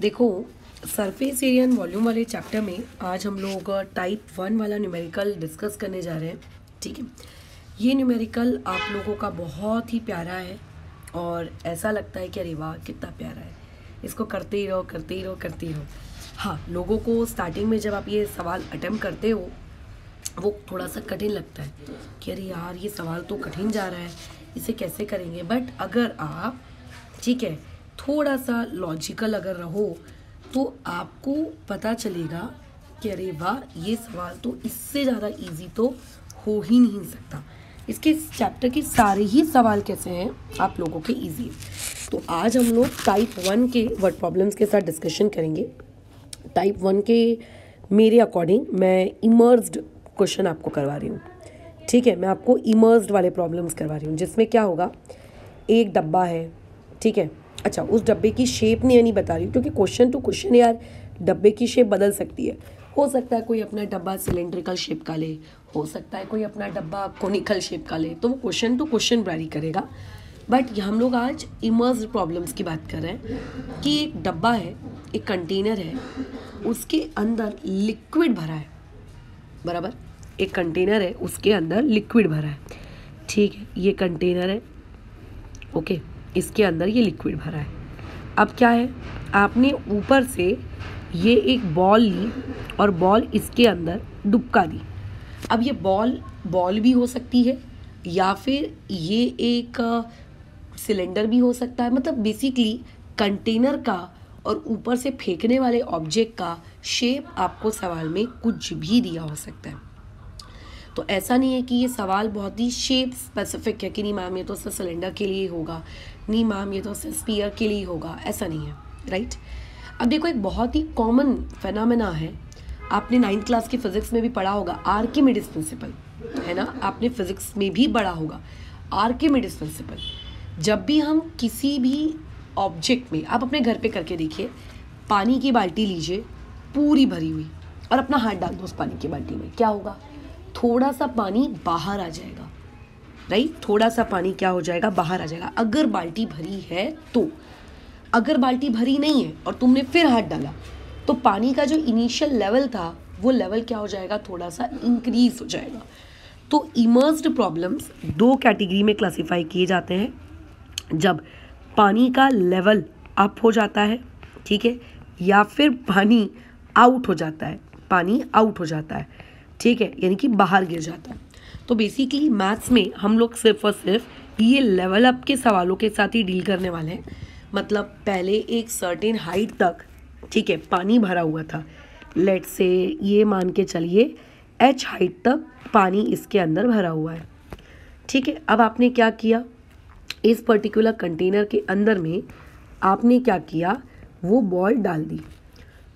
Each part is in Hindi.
देखो, सरफेस एरिया एंड वॉल्यूम वाले चैप्टर में आज हम लोग टाइप 1 वाला न्यूमेरिकल डिस्कस करने जा रहे हैं। ठीक है, ये न्यूमेरिकल आप लोगों का बहुत ही प्यारा है और ऐसा लगता है कि अरे वाह कितना प्यारा है, इसको करते ही रहो करते ही रहो करते ही रहो। हाँ, लोगों को स्टार्टिंग में जब आप ये सवाल अटेम्प्ट करते हो वो थोड़ा सा कठिन लगता है कि अरे यार ये सवाल तो कठिन जा रहा है, इसे कैसे करेंगे। बट अगर आप ठीक है थोड़ा सा लॉजिकल अगर रहो तो आपको पता चलेगा कि अरे वाह ये सवाल तो इससे ज़्यादा इजी तो हो ही नहीं सकता। इसके चैप्टर के सारे ही सवाल कैसे हैं आप लोगों के इजी हैं। तो आज हम लोग टाइप 1 के वर्ड प्रॉब्लम्स के साथ डिस्कशन करेंगे। टाइप 1 के मेरे अकॉर्डिंग मैं इमर्स्ड क्वेश्चन आपको करवा रही हूँ। ठीक है, मैं आपको इमर्स्ड वाले प्रॉब्लम्स करवा रही हूँ जिसमें क्या होगा, एक डब्बा है। ठीक है, अच्छा उस डब्बे की शेप नहीं बता रही हूँ क्योंकि क्वेश्चन टू क्वेश्चन यार डब्बे की शेप बदल सकती है। हो सकता है कोई अपना डब्बा सिलेंड्रिकल शेप का ले, हो सकता है कोई अपना डब्बा कोनिकल शेप का ले, तो वो क्वेश्चन टू क्वेश्चन वैरी करेगा। बट हम लोग आज इमर्स्ड प्रॉब्लम्स की बात कर रहे हैं कि एक डब्बा है, एक कंटेनर है, उसके अंदर लिक्विड भरा है। बराबर, एक कंटेनर है उसके अंदर लिक्विड भरा है। ठीक है, ये कंटेनर है, ओके, इसके अंदर ये लिक्विड भरा है। अब क्या है, आपने ऊपर से ये एक बॉल ली और बॉल इसके अंदर डुबका दी। अब ये बॉल भी हो सकती है या फिर ये एक सिलेंडर भी हो सकता है। मतलब बेसिकली कंटेनर का और ऊपर से फेंकने वाले ऑब्जेक्ट का शेप आपको सवाल में कुछ भी दिया हो सकता है। तो ऐसा नहीं है कि ये सवाल बहुत ही शेप स्पेसिफिक है कि नहीं मैम ये तो सिर्फ सिलेंडर के लिए होगा, नहीं मैम ये तो सिर्फ स्फीयर के लिए होगा, ऐसा नहीं है। राइट, अब देखो एक बहुत ही कॉमन फेनोमेना है, आपने 9th क्लास की फिजिक्स में भी पढ़ा होगा, आर्किमिडीज प्रिंसिपल, है ना, आपने फिजिक्स में भी पढ़ा होगा आर्किमिडीज प्रिंसिपल। जब भी हम किसी भी ऑब्जेक्ट में, आप अपने घर पे करके देखिए, पानी की बाल्टी लीजिए पूरी भरी हुई और अपना हाथ डाल दो उस पानी की बाल्टी में, क्या होगा, थोड़ा सा पानी बाहर आ जाएगा। राइट, थोड़ा सा पानी क्या हो जाएगा, बाहर आ जाएगा अगर बाल्टी भरी है तो। अगर बाल्टी भरी नहीं है और तुमने फिर हाथ डाला तो पानी का जो इनिशियल लेवल था वो लेवल क्या हो जाएगा, थोड़ा सा इंक्रीज हो जाएगा। तो इमर्स्ड प्रॉब्लम्स दो कैटेगरी में क्लासिफाई किए जाते हैं, जब पानी का लेवल अप हो जाता है, ठीक है, या फिर पानी आउट हो जाता है, पानी आउट हो जाता है, ठीक है, यानी कि बाहर गिर जाता है। तो बेसिकली मैथ्स में हम लोग सिर्फ और सिर्फ ये लेवल अप के सवालों के साथ ही डील करने वाले हैं। मतलब पहले एक सर्टेन हाइट तक, ठीक है, पानी भरा हुआ था, लेट से ये मान के चलिए h हाइट तक पानी इसके अंदर भरा हुआ है। ठीक है, अब आपने क्या किया, इस पर्टिकुलर कंटेनर के अंदर में आपने क्या किया, वो बॉल डाल दी।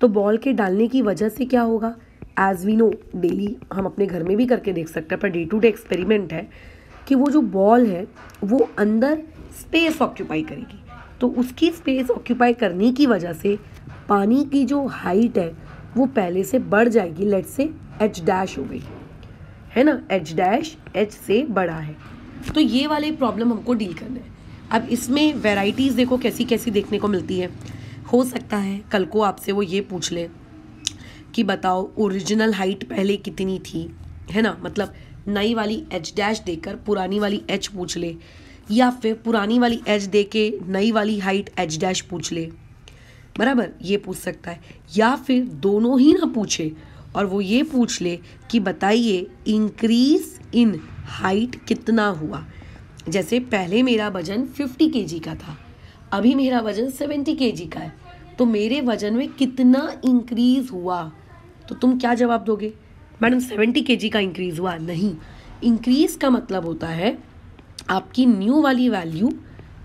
तो बॉल के डालने की वजह से क्या होगा, एज वी नो डेली हम अपने घर में भी करके देख सकते हैं, per day to day experiment है कि वो जो बॉल है वो अंदर स्पेस ऑक्यूपाई करेगी। तो उसकी स्पेस ऑक्यूपाई करने की वजह से पानी की जो हाइट है वो पहले से बढ़ जाएगी, लेट से h डैश हो गई, है ना, h डैश h से बड़ा है। तो ये वाले प्रॉब्लम हमको डील करना है। अब इसमें वेराइटीज़ देखो कैसी कैसी देखने को मिलती है। हो सकता है कल को आपसे वो ये पूछ ले कि बताओ ओरिजिनल हाइट पहले कितनी थी, है ना, मतलब नई वाली h डैश देकर पुरानी वाली h पूछ ले, या फिर पुरानी वाली h दे के नई वाली हाइट h डैश पूछ ले। बराबर, ये पूछ सकता है, या फिर दोनों ही ना पूछे और वो ये पूछ ले कि बताइए इंक्रीज इन हाइट कितना हुआ। जैसे पहले मेरा वजन 50 kg का था, अभी मेरा वजन 70 kg का है, तो मेरे वजन में कितना इंक्रीज हुआ। तो तुम क्या जवाब दोगे, मैडम 70 kg का इंक्रीज हुआ। नहीं, इंक्रीज का मतलब होता है आपकी न्यू वाली वैल्यू,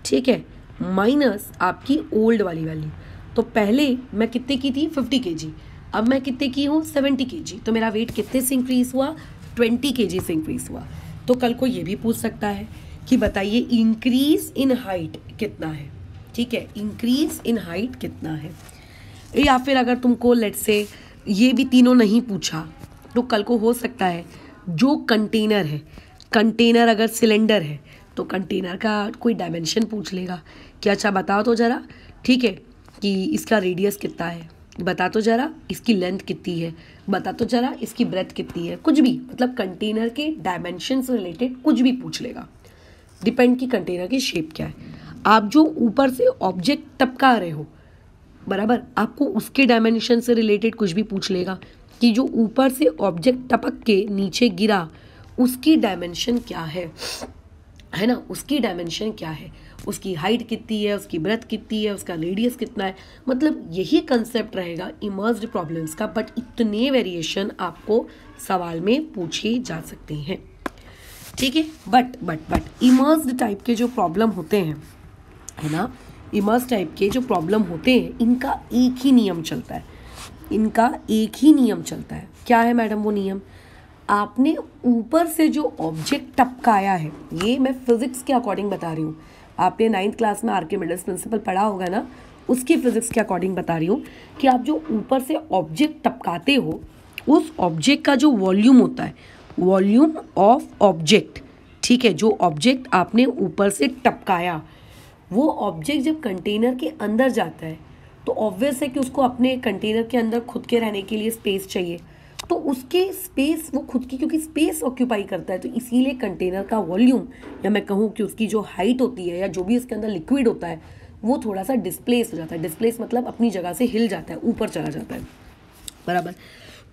ठीक है, माइनस आपकी ओल्ड वाली वैल्यू। तो पहले मैं कितने की थी 50 kg, अब मैं कितने की हूँ 70 kg, तो मेरा वेट कितने से इंक्रीज हुआ, 20 kg से इंक्रीज हुआ। तो कल को ये भी पूछ सकता है कि बताइए इंक्रीज इन हाइट कितना है। ठीक है, इंक्रीज इन हाइट कितना है। या फिर अगर तुमको लेट से ये भी तीनों नहीं पूछा तो कल को हो सकता है जो कंटेनर है, कंटेनर अगर सिलेंडर है तो कंटेनर का कोई डायमेंशन पूछ लेगा कि अच्छा बताओ तो ज़रा, ठीक है, कि इसका रेडियस कितना है, बता तो जरा, इसकी लेंथ कितनी है, बता तो जरा, इसकी ब्रेथ कितनी है, कुछ भी, मतलब कंटेनर के डायमेंशन से रिलेटेड कुछ भी पूछ लेगा। डिपेंड कि कंटेनर की शेप क्या है। आप जो ऊपर से ऑब्जेक्ट टपका रहे हो, बराबर, आपको उसके डायमेंशन से रिलेटेड कुछ भी पूछ लेगा कि जो ऊपर से ऑब्जेक्ट टपक के नीचे गिरा उसकी डायमेंशन क्या है ना, उसकी डायमेंशन क्या है, उसकी हाइट कितनी है, उसकी ब्रेथ कितनी है, उसका रेडियस कितना है। मतलब यही कंसेप्ट रहेगा इमर्स्ड प्रॉब्लम्स का, बट इतने वेरिएशन आपको सवाल में पूछे जा सकते हैं, ठीक है। बट इमर्स्ड टाइप के जो प्रॉब्लम होते हैं, है ना, इमर्स टाइप के जो प्रॉब्लम होते हैं, इनका एक ही नियम चलता है, इनका एक ही नियम चलता है। क्या है मैडम वो नियम? आपने ऊपर से जो ऑब्जेक्ट टपकाया है, ये मैं फिजिक्स के अकॉर्डिंग बता रही हूँ, आपने 9th क्लास में आर्किमिडीज प्रिंसिपल पढ़ा होगा ना, उसकी फिजिक्स के अकॉर्डिंग बता रही हूँ कि आप जो ऊपर से ऑब्जेक्ट टपकाते हो, उस ऑब्जेक्ट का जो वॉल्यूम होता है, वॉल्यूम ऑफ ऑब्जेक्ट, ठीक है, जो ऑब्जेक्ट आपने ऊपर से टपकाया, वो ऑब्जेक्ट जब कंटेनर के अंदर जाता है तो ऑब्वियस है कि उसको अपने कंटेनर के अंदर खुद के रहने के लिए स्पेस चाहिए, तो उसके स्पेस, वो खुद की क्योंकि स्पेस ऑक्यूपाई करता है, तो इसीलिए कंटेनर का वॉल्यूम, या मैं कहूँ कि उसकी जो हाइट होती है या जो भी इसके अंदर लिक्विड होता है, वो थोड़ा सा डिस्प्लेस हो जाता है। डिस्प्लेस मतलब अपनी जगह से हिल जाता है, ऊपर चला जाता है, बराबर।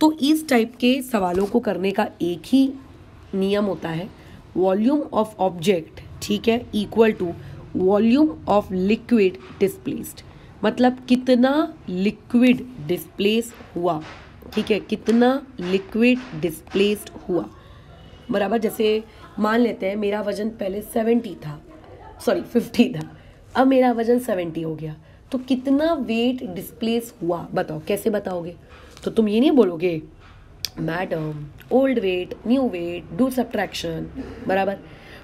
तो इस टाइप के सवालों को करने का एक ही नियम होता है, वॉल्यूम ऑफ ऑब्जेक्ट, ठीक है, equal to volume of liquid displaced. मतलब कितना लिक्विड डिस्प्लेस हुआ, ठीक है, कितना लिक्विड डिस्प्लेस्ड हुआ, बराबर। जैसे मान लेते हैं मेरा वजन पहले 50 था, अब मेरा वजन 70 हो गया, तो कितना वेट डिस्प्लेस हुआ, बताओ, कैसे बताओगे? तो तुम ये नहीं बोलोगे madam old weight new weight do subtraction, बराबर।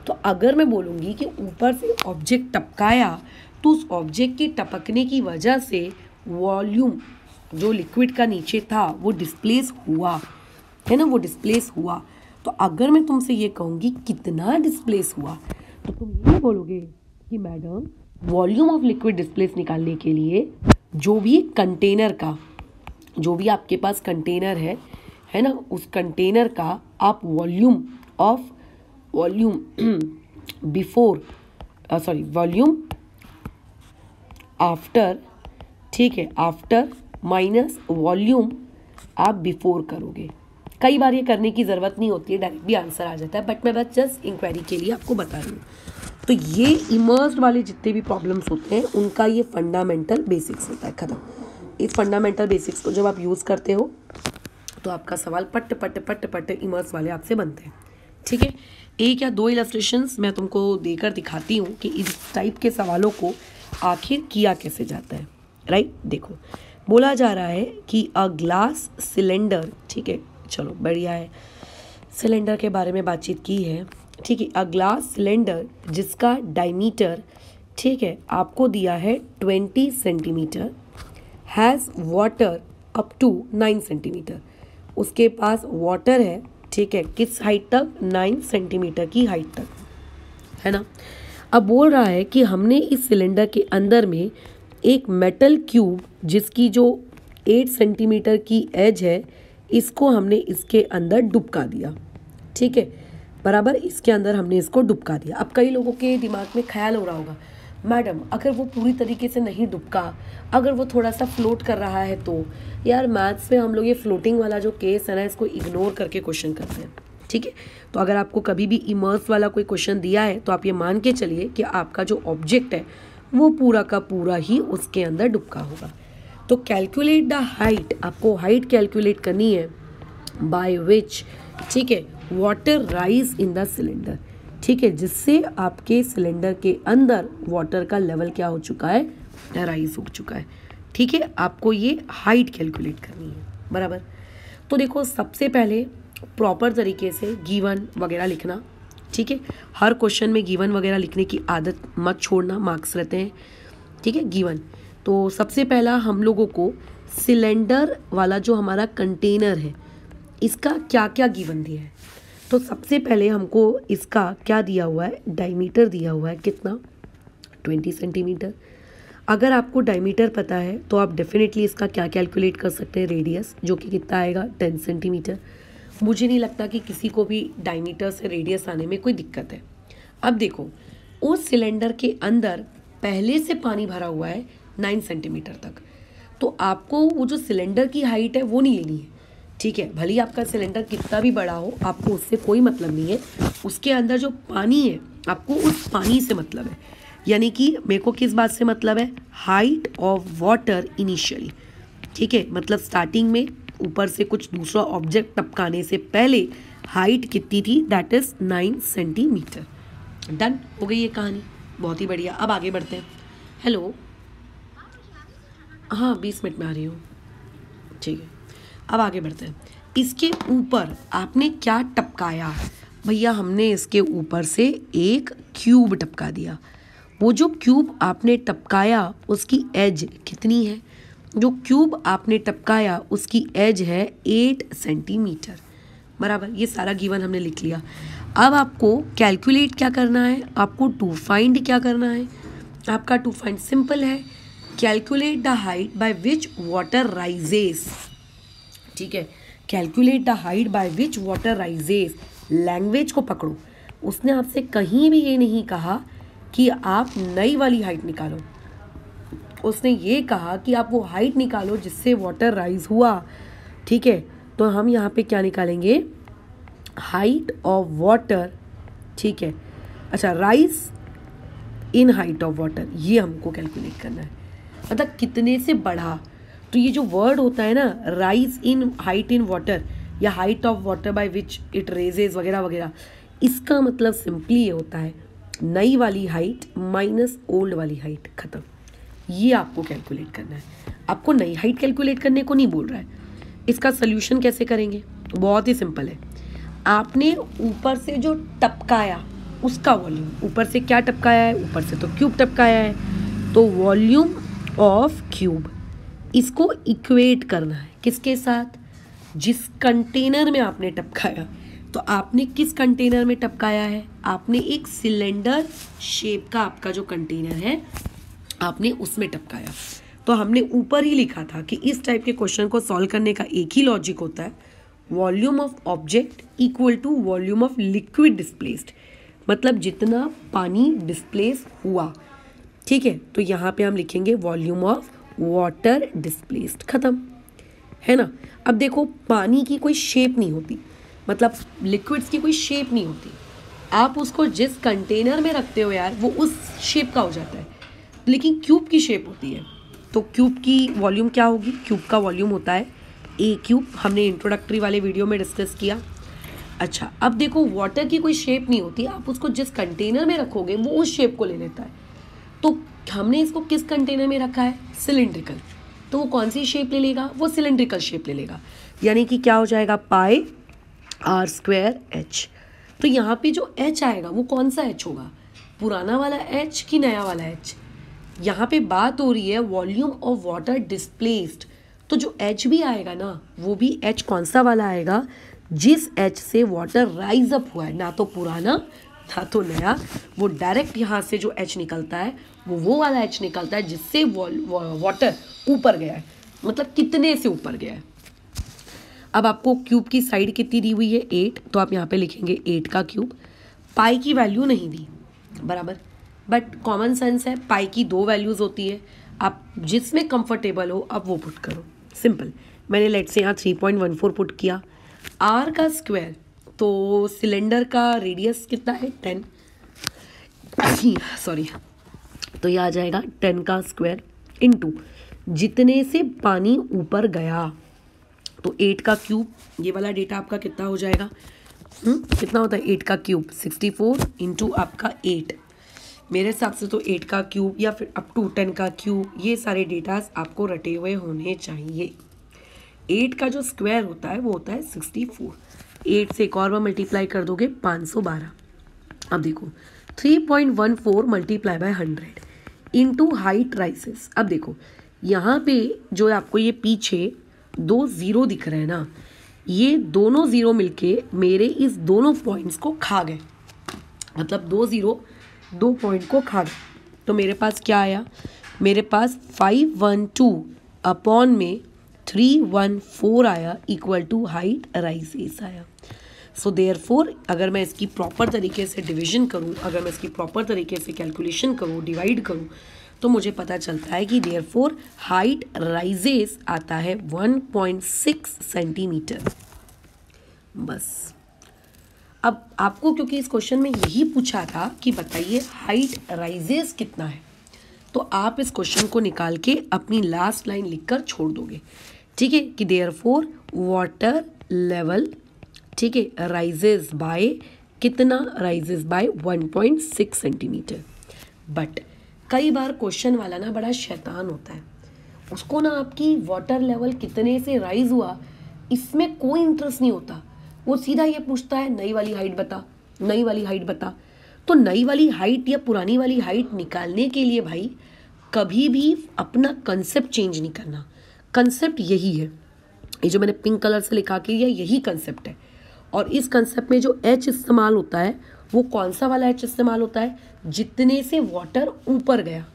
तो अगर मैं बोलूँगी कि ऊपर से ऑब्जेक्ट टपकाया, तो उस ऑब्जेक्ट के टपकने की वजह से वॉल्यूम जो लिक्विड का नीचे था वो डिस्प्लेस हुआ, है ना, वो डिस्प्लेस हुआ। तो अगर मैं तुमसे ये कहूँगी कितना डिस्प्लेस हुआ, तो तुम ये बोलोगे कि madam volume of liquid displace निकालने के लिए जो भी कंटेनर का, जो भी आपके पास कंटेनर है ना, उस कंटेनर का आप वॉल्यूम आफ्टर, ठीक है, आफ्टर माइनस वॉल्यूम आप बिफोर करोगे। कई बार ये करने की ज़रूरत नहीं होती है, डायरेक्ट भी आंसर आ जाता है, बट मैं बस जस्ट इंक्वायरी के लिए आपको बता रही हूँ। तो ये इमर्स्ड वाले जितने भी प्रॉब्लम्स होते हैं उनका ये फंडामेंटल बेसिक्स होता है, ख़त्म। इस फंडामेंटल बेसिक्स को जब आप यूज़ करते हो तो आपका सवाल पट पट पट पट इमर्स वाले आपसे बनते हैं, ठीक है। एक या दो इलस्ट्रेशंस मैं तुमको देकर दिखाती हूँ कि इस टाइप के सवालों को आखिर किया कैसे जाता है, राइट। देखो, बोला जा रहा है कि अ ग्लास सिलेंडर, ठीक है, चलो बढ़िया है, सिलेंडर के बारे में बातचीत की है, ठीक है। अ ग्लास सिलेंडर जिसका डायमीटर, ठीक है, आपको दिया है 20 centimetre, has water up to 9 centimetre, उसके पास वाटर है, ठीक है, किस हाइट तक, 9 सेंटीमीटर की हाइट तक, है ना। अब बोल रहा है कि हमने इस सिलेंडर के अंदर में एक मेटल क्यूब जिसकी जो 8 सेंटीमीटर की एज है, इसको हमने इसके अंदर डुबका दिया, ठीक है, बराबर, इसके अंदर हमने इसको डुबका दिया। अब कई लोगों के दिमाग में ख्याल हो रहा होगा, मैडम अगर वो पूरी तरीके से नहीं डुबका, अगर वो थोड़ा सा फ्लोट कर रहा है तो। यार मैथ्स में हम लोग ये फ्लोटिंग वाला जो केस है ना, इसको इग्नोर करके क्वेश्चन करते हैं, ठीक है। तो अगर आपको कभी भी इमर्स वाला कोई क्वेश्चन दिया है तो आप ये मान के चलिए कि आपका जो ऑब्जेक्ट है वो पूरा का पूरा ही उसके अंदर डुबका होगा। तो कैलकुलेट द हाइट, आपको हाइट कैलकुलेट करनी है, बाय विच, ठीक है, water rise in the cylinder, ठीक है, जिससे आपके सिलेंडर के अंदर वाटर का लेवल क्या हो चुका है, राइज हो चुका है, ठीक है। आपको ये हाइट कैलकुलेट करनी है, बराबर। तो देखो, सबसे पहले प्रॉपर तरीके से गिवन वगैरह लिखना, ठीक है। हर क्वेश्चन में गिवन वगैरह लिखने की आदत मत छोड़ना, मार्क्स रहते हैं, ठीक है, गिवन। तो सबसे पहला हम लोगों को सिलेंडर वाला जो हमारा कंटेनर है, इसका क्या क्या गिवन दिया है। तो सबसे पहले हमको इसका क्या दिया हुआ है, डायमीटर दिया हुआ है, कितना, 20 सेंटीमीटर। अगर आपको डायमीटर पता है तो आप डेफिनेटली इसका क्या कैलकुलेट कर सकते हैं, रेडियस, जो कि कितना आएगा 10 सेंटीमीटर। मुझे नहीं लगता कि किसी को भी डायमीटर से रेडियस आने में कोई दिक्कत है। अब देखो, उस सिलेंडर के अंदर पहले से पानी भरा हुआ है 9 सेंटीमीटर तक, तो आपको वो जो सिलेंडर की हाइट है वो नहीं लेनी है, ठीक है। भले ही आपका सिलेंडर कितना भी बड़ा हो, आपको उससे कोई मतलब नहीं है। उसके अंदर जो पानी है आपको उस पानी से मतलब है, यानी कि मेरे को किस बात से मतलब है, हाइट ऑफ वाटर इनिशियली, ठीक है। मतलब स्टार्टिंग में ऊपर से कुछ दूसरा ऑब्जेक्ट टपकाने से पहले हाइट कितनी थी, दैट इज 9 सेंटीमीटर। डन हो गई ये कहानी, बहुत ही बढ़िया। अब आगे बढ़ते हैं। हेलो, हाँ 20 मिनट में आ रही हूँ, ठीक है। अब आगे बढ़ते हैं। इसके ऊपर आपने क्या टपकाया भैया, हमने इसके ऊपर से एक क्यूब टपका दिया। वो जो क्यूब आपने टपकाया उसकी एज कितनी है, जो क्यूब आपने टपकाया उसकी एज है 8 सेंटीमीटर, बराबर। ये सारा गिवन हमने लिख लिया। अब आपको कैलकुलेट क्या करना है, आपको टू फाइंड क्या करना है। आपका टू फाइंड सिंपल है, calculate the height by which water rises, ठीक है। Calculate the height by which water rises, language को पकड़ो। उसने आपसे कहीं भी ये नहीं कहा कि आप नई वाली हाइट निकालो, उसने ये कहा कि आप वो हाइट निकालो जिससे वाटर राइज हुआ, ठीक है। तो हम यहाँ पे क्या निकालेंगे, हाइट ऑफ वाटर, ठीक है। अच्छा, rise in height of water, ये हमको कैलकुलेट करना है, मतलब कितने से बढ़ा। तो ये जो वर्ड होता है ना, rise in height in water या height of water by which it raises वगैरह वगैरह, इसका मतलब सिंपली ये होता है नई वाली हाइट माइनस ओल्ड वाली हाइट, खत्म। ये आपको कैलकुलेट करना है, आपको नई हाइट कैलकुलेट करने को नहीं बोल रहा है। इसका सोल्यूशन कैसे करेंगे, बहुत ही सिंपल है। आपने ऊपर से जो टपकाया उसका वॉल्यूम, ऊपर से क्या टपकाया है, ऊपर से तो क्यूब टपकाया है, तो वॉल्यूम ऑफ क्यूब, इसको इक्वेट करना है किसके साथ, जिस कंटेनर में आपने टपकाया। तो आपने किस कंटेनर में टपकाया है, आपने एक सिलेंडर शेप का आपका जो कंटेनर है आपने उसमें टपकाया। तो हमने ऊपर ही लिखा था कि इस टाइप के क्वेश्चन को सॉल्व करने का एक ही लॉजिक होता है, volume of object equal to volume of liquid displaced, मतलब जितना पानी डिस्प्लेस हुआ, ठीक है। तो यहाँ पे हम लिखेंगे वॉल्यूम ऑफ वाटर डिस्प्लेस्ड, खत्म, है ना। अब देखो, पानी की कोई शेप नहीं होती, मतलब लिक्विड्स की कोई शेप नहीं होती, आप उसको जिस कंटेनर में रखते हो यार वो उस शेप का हो जाता है, लेकिन क्यूब की शेप होती है। तो क्यूब की वॉल्यूम क्या होगी, क्यूब का वॉल्यूम होता है ए क्यूब, हमने इंट्रोडक्टरी वाले वीडियो में डिस्कस किया। अच्छा, अब देखो, वाटर की कोई शेप नहीं होती, आप उसको जिस कंटेनर में रखोगे वो उस शेप को ले लेता है। तो हमने इसको किस कंटेनर में रखा है, सिलिंड्रिकल, तो वो कौन सी शेप ले लेगा, वो सिलिंड्रिकल शेप ले लेगा, यानी कि क्या हो जाएगा, पाई आर स्क्वायर एच। तो यहाँ पे जो एच आएगा वो कौन सा एच होगा, पुराना वाला एच कि नया वाला एच। यहाँ पे बात हो रही है वॉल्यूम ऑफ वाटर डिस्प्लेस्ड, तो जो एच भी आएगा ना वो भी एच कौन सा वाला आएगा, जिस एच से वाटर राइज अप हुआ है, ना तो पुराना ना तो नया, वो डायरेक्ट यहाँ से जो एच निकलता है वो वाला एच निकलता है जिससे वाटर ऊपर गया है, मतलब कितने से ऊपर गया है। अब आपको क्यूब की साइड कितनी दी हुई है, 8, तो आप यहाँ पे लिखेंगे 8 का क्यूब। पाई की वैल्यू नहीं दी, बराबर, बट कॉमन सेंस है, पाई की 2 वैल्यूज़ होती है, आप जिसमें कंफर्टेबल हो अब वो पुट करो, सिंपल। मैंने लेट से यहाँ 3.14 पुट किया। आर का स्क्वायर, तो सिलेंडर का रेडियस कितना है 10, सॉरी, तो ये आ जाएगा 10 का स्क्वायर इनटू जितने से पानी ऊपर गया, तो 8 का क्यूब, ये वाला डेटा आपका कितना हो जाएगा, कितना होता है 8 का क्यूब 64 इंटू आपका 8, मेरे हिसाब से तो 8 का क्यूब या फिर अप टू 10 का क्यूब, ये सारे डेटास आपको रटे हुए होने चाहिए। 8 का जो स्क्वायर होता है वो होता है 64, 8 से एक और बार मल्टीप्लाई कर दोगे 512। अब देखो 3.14 मल्टीप्लाई बाय 100 इंटू हाइट राइसेस। अब देखो यहाँ पे जो आपको ये पीछे 2 0 दिख रहे हैं ना, ये दोनों 0 मिलके मेरे इस दोनों पॉइंट्स को खा गए, मतलब 2 0 2 पॉइंट को खा गए। तो मेरे पास क्या आया, मेरे पास 512 अपॉन में 314 आया इक्वल टू हाइट राइजेस आया। सो देयरफॉर अगर मैं इसकी प्रॉपर तरीके से डिवीजन करूं, अगर मैं इसकी प्रॉपर तरीके से कैलकुलेशन करूं, डिवाइड करूं, तो मुझे पता चलता है कि देयरफॉर हाइट राइजेस आता है 1.6 सेंटीमीटर। बस अब आपको क्योंकि इस क्वेश्चन में यही पूछा था कि बताइए हाइट राइजेस कितना है, तो आप इस क्वेश्चन को निकाल के अपनी लास्ट लाइन लिखकर छोड़ दोगे, ठीक है, कि देयरफॉर वाटर लेवल, ठीक है, राइजेस बाय कितना, राइजेस बाय 1.6 सेंटीमीटर। बट कई बार क्वेश्चन वाला ना बड़ा शैतान होता है, उसको ना आपकी वाटर लेवल कितने से राइज हुआ इसमें कोई इंटरेस्ट नहीं होता, वो सीधा ये पूछता है नई वाली हाइट बता, नई वाली हाइट बता। तो नई वाली हाइट या पुरानी वाली हाइट निकालने के लिए भाई कभी भी अपना कंसेप्ट चेंज नहीं करना। कंसेप्ट यही है, ये जो मैंने पिंक कलर से लिखा के दिया यही कंसेप्ट है। और इस कंसेप्ट में जो एच इस्तेमाल होता है वो कौन सा वाला एच इस्तेमाल होता है, जितने से वाटर ऊपर गया,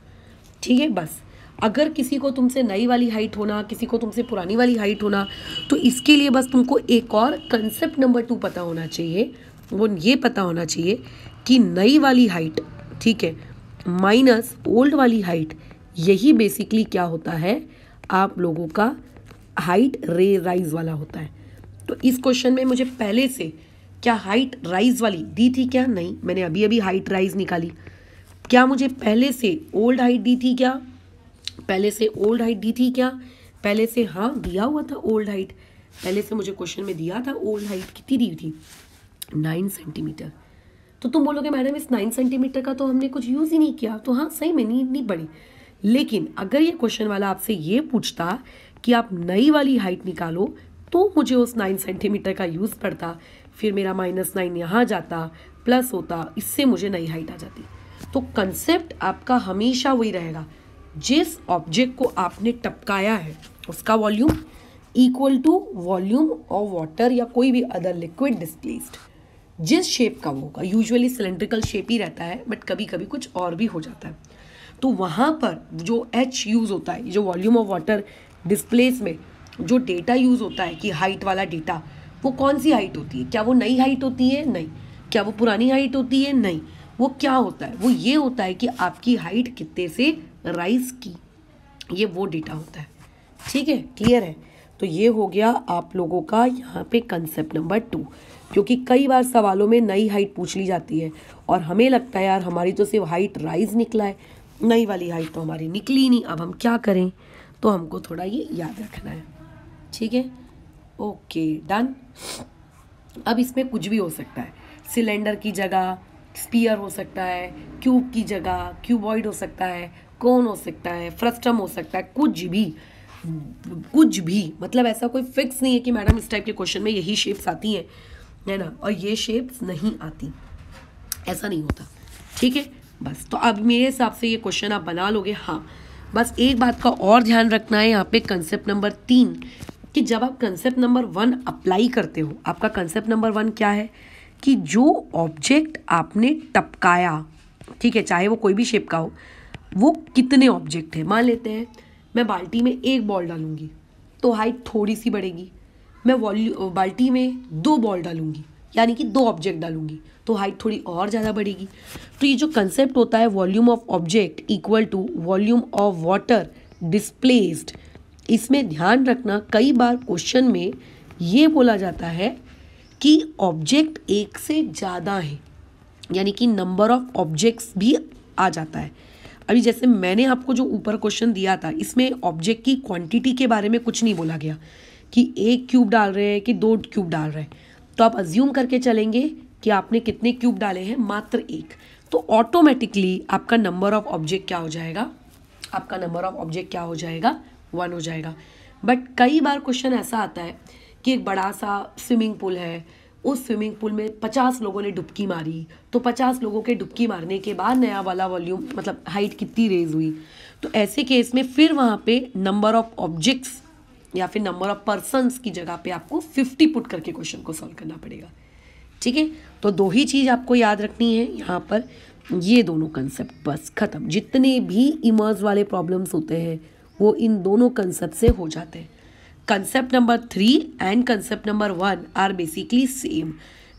ठीक है। बस अगर किसी को तुमसे नई वाली हाइट होना, किसी को तुमसे पुरानी वाली हाइट होना, तो इसके लिए बस तुमको एक और कंसेप्ट नंबर 2 पता होना चाहिए। वो ये पता होना चाहिए कि नई वाली हाइट, ठीक है, माइनस ओल्ड वाली हाइट, यही बेसिकली क्या होता है, आप लोगों का हाइट राइज वाला होता है। तो इस क्वेश्चन में मुझे पहले से क्या हाइट राइज वाली दी थी क्या, नहीं, मैंने अभी अभी हाइट राइज निकाली। क्या मुझे पहले से ओल्ड हाइट दी थी क्या, पहले से ओल्ड हाइट दी थी क्या, पहले से, हाँ दिया हुआ था ओल्ड हाइट, पहले से मुझे क्वेश्चन में दिया था ओल्ड हाइट कितनी दी थी, 9 सेंटीमीटर। तो तुम बोलोगे मैडम इस 9 सेंटीमीटर का तो हमने कुछ यूज़ ही नहीं किया, तो हाँ सही में नीड नहीं पड़ी। लेकिन अगर ये क्वेश्चन वाला आपसे ये पूछता कि आप नई वाली हाइट निकालो, तो मुझे उस 9 सेंटीमीटर का यूज़ पड़ता, फिर मेरा -9 यहाँ जाता, प्लस होता, इससे मुझे नई हाइट आ जाती। तो कंसेप्ट आपका हमेशा वही रहेगा, जिस ऑब्जेक्ट को आपने टपकाया है उसका volume equal to volume of water या कोई भी अदर लिक्विड डिस्प्लेस्ड, जिस शेप का वो होगा। यूजुअली सिलेंड्रिकल शेप ही रहता है, बट कभी कभी कुछ और भी हो जाता है। तो वहाँ पर जो एच यूज़ होता है, जो वॉल्यूम ऑफ वाटर डिस्प्लेस में जो डेटा यूज़ होता है कि हाइट वाला डेटा, वो कौन सी हाइट होती है, क्या वो नई हाइट होती है, नहीं, क्या वो पुरानी हाइट होती है, नहीं, वो क्या होता है, वो ये होता है कि आपकी हाइट कितने से राइज की, ये वो डेटा होता है, ठीक है, क्लियर है। तो ये हो गया आप लोगों का यहाँ पे कंसेप्ट नंबर 2, क्योंकि कई बार सवालों में नई हाइट पूछ ली जाती है और हमें लगता है यार हमारी तो सिर्फ हाइट राइज निकला है, नई वाली हाइट तो हमारी निकली नहीं, अब हम क्या करें। तो हमको थोड़ा ये याद रखना है, ठीक है, ओके डन। अब इसमें कुछ भी हो सकता है, सिलेंडर की जगह स्पीयर हो सकता है, क्यूब की जगह क्यूबॉइड हो सकता है, कोन हो सकता है, फ्रस्टम हो सकता है, कुछ भी, मतलब ऐसा कोई फिक्स नहीं है कि मैडम इस टाइप के क्वेश्चन में यही शेप्स आती हैं, है ना, और ये शेप्स नहीं आती, ऐसा नहीं होता, ठीक है। बस तो अब मेरे हिसाब से ये क्वेश्चन आप बना लोगे। हाँ, बस एक बात का और ध्यान रखना है यहाँ पे कंसेप्ट नंबर 3, कि जब आप कंसेप्ट नंबर 1 अप्लाई करते हो, आपका कंसेप्ट नंबर 1 क्या है कि जो ऑब्जेक्ट आपने टपकाया, ठीक है, चाहे वो कोई भी शेप का हो, वो कितने ऑब्जेक्ट है। मान लेते हैं मैं बाल्टी में एक बॉल डालूंगी तो हाइट थोड़ी सी बढ़ेगी, मैं बाल्टी में 2 बॉल डालूंगी यानी कि 2 ऑब्जेक्ट डालूंगी तो हाइट थोड़ी और ज़्यादा बढ़ेगी। तो ये जो कंसेप्ट होता है volume of object equal to volume of water displaced, इसमें ध्यान रखना कई बार क्वेश्चन में ये बोला जाता है कि ऑब्जेक्ट एक से ज़्यादा है, यानी कि नंबर ऑफ ऑब्जेक्ट्स भी आ जाता है। अभी जैसे मैंने आपको जो ऊपर क्वेश्चन दिया था, इसमें ऑब्जेक्ट की क्वांटिटी के बारे में कुछ नहीं बोला गया कि 1 क्यूब डाल रहे हैं कि 2 क्यूब डाल रहे हैं, तो आप अज्यूम करके चलेंगे कि आपने कितने क्यूब डाले हैं, मात्र 1, तो ऑटोमेटिकली आपका नंबर ऑफ ऑब्जेक्ट क्या हो जाएगा, आपका नंबर ऑफ ऑब्जेक्ट क्या हो जाएगा, 1 हो जाएगा। बट कई बार क्वेश्चन ऐसा आता है कि एक बड़ा सा स्विमिंग पूल है, उस स्विमिंग पूल में 50 लोगों ने डुबकी मारी, तो 50 लोगों के डुबकी मारने के बाद नया वाला वॉल्यूम मतलब हाइट कितनी रेज हुई, तो ऐसे केस में फिर वहाँ पे नंबर ऑफ ऑब्जेक्ट्स या फिर नंबर ऑफ पर्सन्स की जगह पे आपको 50 पुट करके क्वेश्चन को सॉल्व करना पड़ेगा, ठीक है। तो 2 ही चीज़ आपको याद रखनी है यहाँ पर ये दोनों कंसेप्ट बस खत्म। जितने भी इमर्स वाले प्रॉब्लम्स होते हैं वो इन दोनों कंसेप्ट से हो जाते हैं। Concept number 3 and concept number 1 are basically same,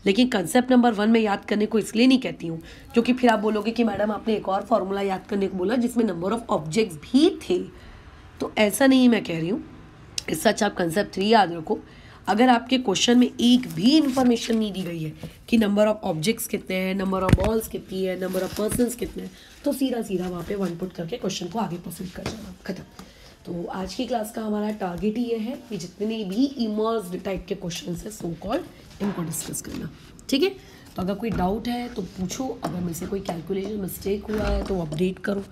लेकिन कंसेप्ट नंबर 1 में याद करने को इसलिए नहीं कहती हूँ क्योंकि फिर आप बोलोगे कि मैडम आपने एक और फॉर्मूला याद करने को बोला जिसमें नंबर ऑफ ऑब्जेक्ट्स भी थे, तो ऐसा नहीं मैं कह रही हूँ। इस सच आप कंसेप्ट 3 याद रखो। अगर आपके क्वेश्चन में एक भी इंफॉर्मेशन नहीं दी गई है कि नंबर ऑफ ऑब्जेक्ट्स कितने हैं, नंबर ऑफ बॉल्स कितनी है, नंबर ऑफ पर्सन्स कितने हैं, तो सीधा सीधा वहाँ पे 1 पुट करके क्वेश्चन को आगे प्रोसीड कर जाना, खत्म। तो आज की क्लास का हमारा टारगेट ये है कि जितने भी इमर्स्ड टाइप के क्वेश्चन है सो कॉल्ड इनको डिस्कस करना, ठीक है। तो अगर कोई डाउट है तो पूछो, अगर मेरे से कोई कैलकुलेशन मिस्टेक हुआ है तो अपडेट करो।